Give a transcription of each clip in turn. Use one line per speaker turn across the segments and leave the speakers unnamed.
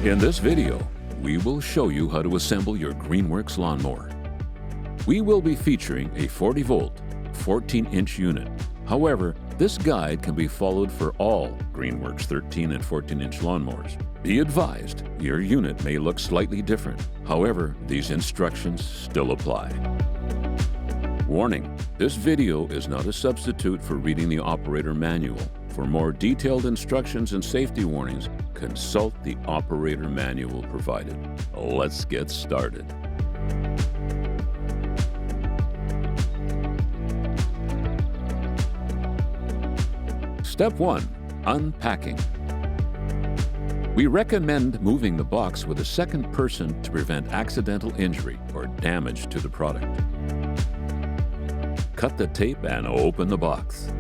In this video, we will show you how to assemble your GREENWORKS lawnmower. We will be featuring a 40-volt, 14-inch unit. However, this guide can be followed for all GREENWORKS 13 and 14-inch lawnmowers. Be advised, your unit may look slightly different. However, these instructions still apply. Warning: this video is not a substitute for reading the operator manual. For more detailed instructions and safety warnings, consult the operator manual provided. Let's get started. Step 1. Unpacking. We recommend moving the box with a second person to prevent accidental injury or damage to the product. Cut the tape and open the box.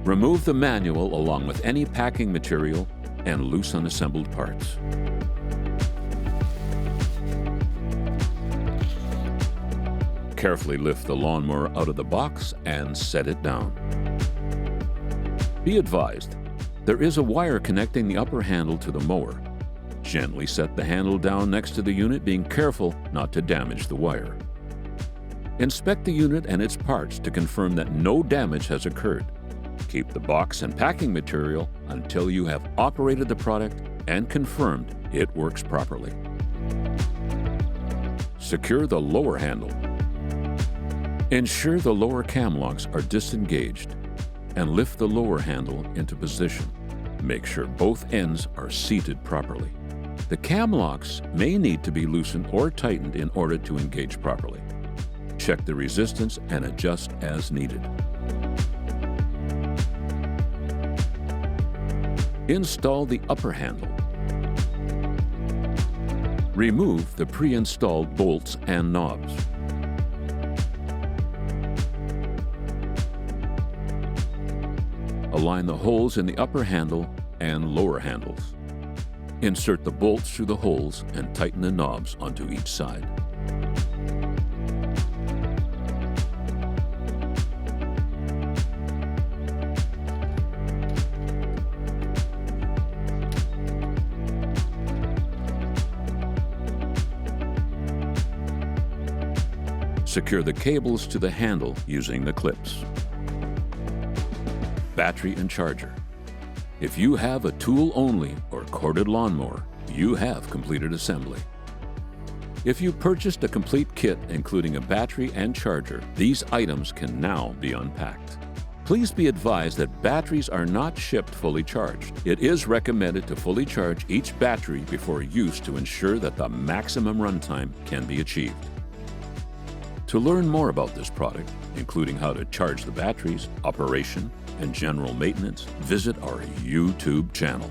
Remove the manual along with any packing material and loose unassembled parts. Carefully lift the lawnmower out of the box and set it down. Be advised, there is a wire connecting the upper handle to the mower. Gently set the handle down next to the unit, being careful not to damage the wire. Inspect the unit and its parts to confirm that no damage has occurred. Keep the box and packing material until you have operated the product and confirmed it works properly. Secure the lower handle. Ensure the lower cam locks are disengaged and lift the lower handle into position. Make sure both ends are seated properly. The cam locks may need to be loosened or tightened in order to engage properly. Check the resistance and adjust as needed. Install the upper handle. Remove the pre-installed bolts and knobs. Align the holes in the upper handle and lower handles. Insert the bolts through the holes and tighten the knobs onto each side. Secure the cables to the handle using the clips. Battery and charger. If you have a tool-only or corded lawnmower, you have completed assembly. If you purchased a complete kit including a battery and charger, these items can now be unpacked. Please be advised that batteries are not shipped fully charged. It is recommended to fully charge each battery before use to ensure that the maximum runtime can be achieved. To learn more about this product, including how to charge the batteries, operation, and general maintenance, visit our YouTube channel.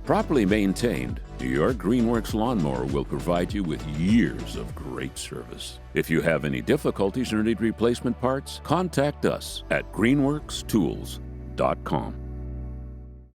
Properly maintained, your GREENWORKS lawnmower will provide you with years of great service. If you have any difficulties or need replacement parts, contact us at greenworkstools.com.